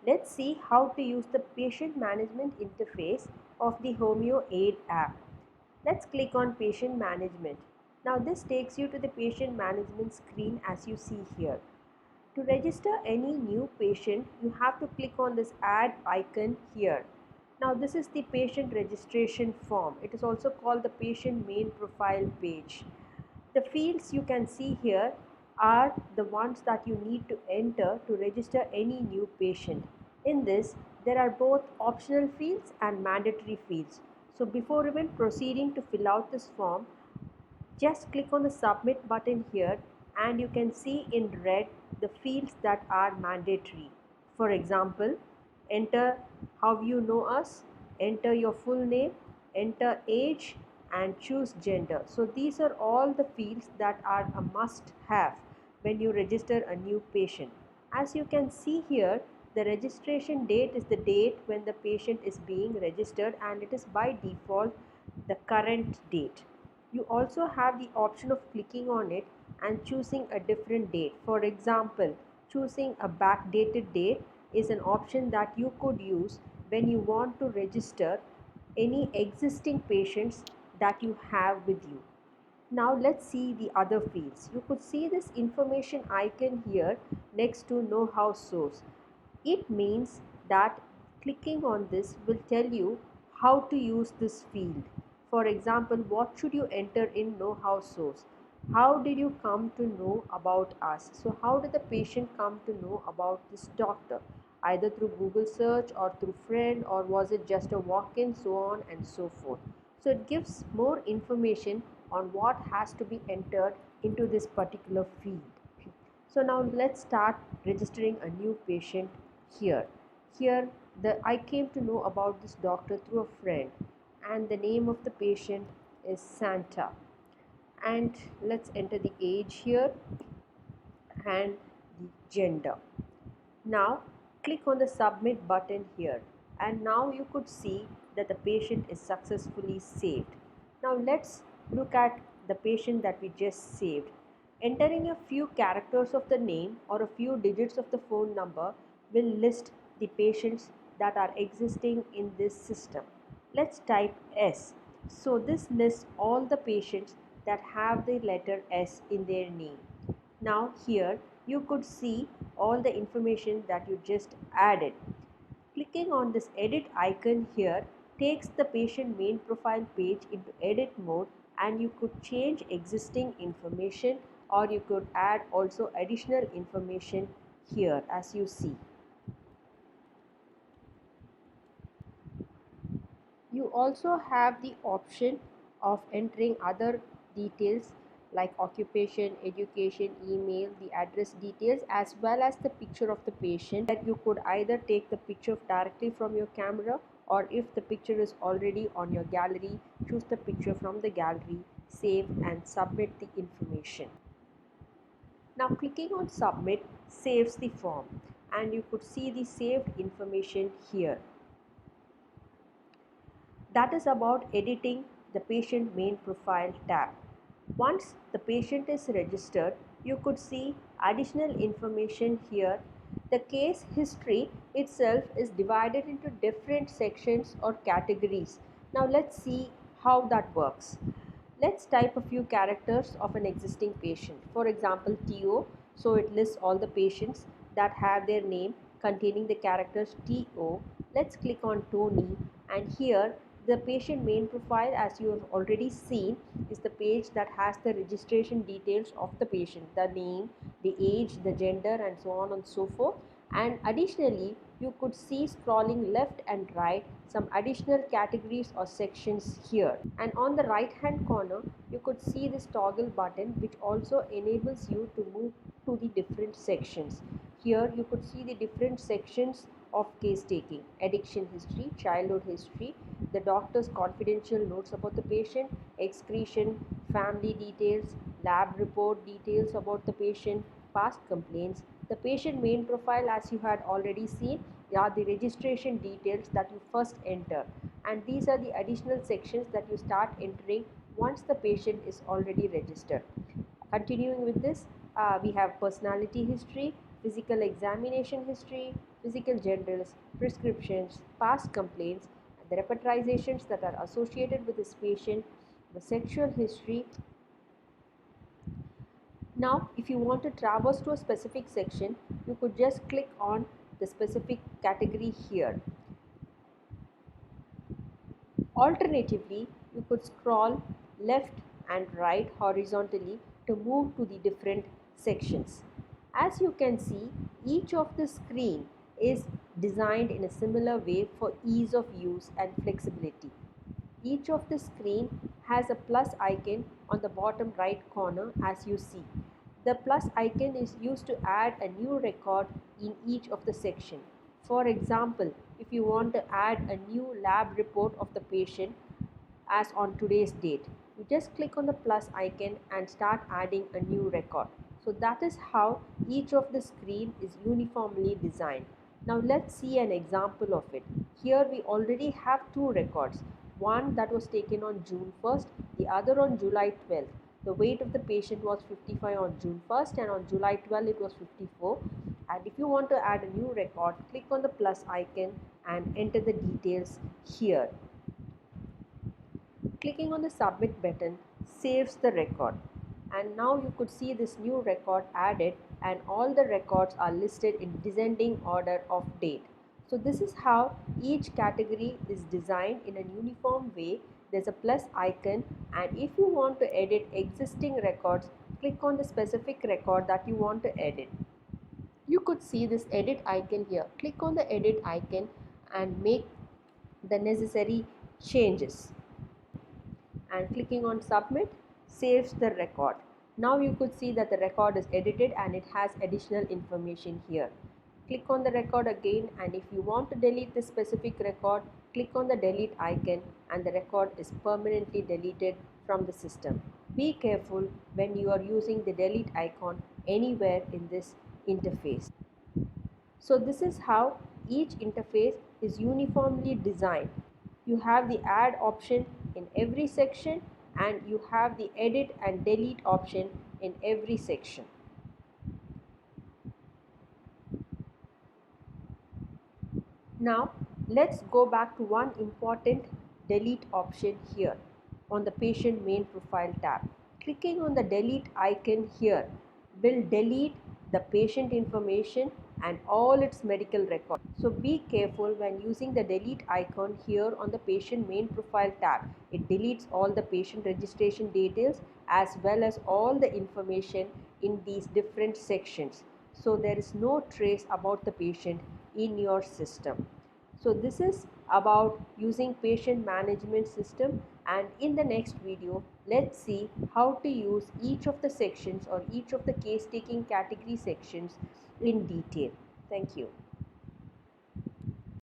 Let's see how to use the patient management interface of the HomeoAid app. Let's click on patient management. Now this takes you to the patient management screen as you see here. To register any new patient, you have to click on this add icon here. Now this is the patient registration form. It is also called the patient main profile page. The fields you can see here are the ones that you need to enter to register any new patient. In this, there are both optional fields and mandatory fields. So before even proceeding to fill out this form, just click on the submit button here and you can see in red the fields that are mandatory. For example, enter how you know us, enter your full name, enter age and choose gender. So these are all the fields that are a must have when you register a new patient. As you can see here, the registration date is the date when the patient is being registered and it is by default the current date. You also have the option of clicking on it and choosing a different date. For example, choosing a backdated date is an option that you could use when you want to register any existing patients that you have with you. Now let's see the other fields. You could see this information icon here next to know how source. It means that clicking on this will tell you how to use this field. For example, what should you enter in know how source? How did you come to know about us? So how did the patient come to know about this doctor? Either through Google search or through friend, or was it just a walk-in, so on and so forth. So it gives more information on what has to be entered into this particular field. So now let's start registering a new patient here. Here I came to know about this doctor through a friend and the name of the patient is Santa. And let's enter the age here and the gender. Now click on the submit button here and now you could see that the patient is successfully saved. Now let's look at the patient that we just saved. Entering a few characters of the name or a few digits of the phone number will list the patients that are existing in this system. Let's type S. So this lists all the patients that have the letter S in their name. Now here you could see all the information that you just added. Clicking on this edit icon here takes the patient main profile page into edit mode and you could change existing information or you could add also additional information here as you see. You also have the option of entering other details like occupation, education, email, the address details as well as the picture of the patient, that you could either take the picture directly from your camera or if the picture is already on your gallery, choose the picture from the gallery, save and submit the information. Now clicking on submit saves the form and you could see the saved information here. That is about editing the patient main profile tab. Once the patient is registered, you could see additional information here. The case history itself is divided into different sections or categories. Now let's see how that works. Let's type a few characters of an existing patient. For example, TO. So it lists all the patients that have their name containing the characters TO. Let's click on Tony and here the patient main profile, as you have already seen, is the page that has the registration details of the patient, the name, the age, the gender and so on and so forth. And additionally, you could see scrolling left and right some additional categories or sections here. And on the right hand corner, you could see this toggle button which also enables you to move to the different sections. Here you could see the different sections of case taking: addiction history, childhood history, the doctor's confidential notes about the patient, excretion, family details, lab report details about the patient, past complaints. The patient main profile, as you had already seen, are the registration details that you first enter, and these are the additional sections that you start entering once the patient is already registered. Continuing with this, we have personality history, physical examination history, physical generals, prescriptions, past complaints, and the repertorizations that are associated with this patient, the sexual history. Now, if you want to traverse to a specific section, you could just click on the specific category here. Alternatively, you could scroll left and right horizontally to move to the different sections. As you can see, each of the screen is designed in a similar way for ease of use and flexibility. Each of the screen has a plus icon on the bottom right corner as you see. The plus icon is used to add a new record in each of the section. For example, if you want to add a new lab report of the patient as on today's date, you just click on the plus icon and start adding a new record. So that is how each of the screen is uniformly designed. Now let's see an example of it. Here we already have two records, one that was taken on June 1st, the other on July 12th. The weight of the patient was 55 on June 1st and on July 12th it was 54. And if you want to add a new record, click on the plus icon and enter the details here. Clicking on the submit button saves the record, and now you could see this new record added, and all the records are listed in descending order of date. So this is how each category is designed in a uniform way. There's a plus icon, and if you want to edit existing records, click on the specific record that you want to edit. You could see this edit icon here. Click on the edit icon and make the necessary changes, and clicking on submit saves the record. Now you could see that the record is edited and it has additional information here. Click on the record again, and if you want to delete this specific record, click on the delete icon and the record is permanently deleted from the system. Be careful when you are using the delete icon anywhere in this interface. So this is how each interface is uniformly designed. You have the add option in every section, and you have the edit and delete option in every section. Now let's go back to one important delete option here on the patient main profile tab. Clicking on the delete icon here will delete the patient information and all its medical records. So be careful when using the delete icon here on the patient main profile tab. It deletes all the patient registration details as well as all the information in these different sections. So there is no trace about the patient in your system. So this is about using patient management system, and in the next video let's see how to use each of the sections or each of the case taking category sections in detail. Thank you.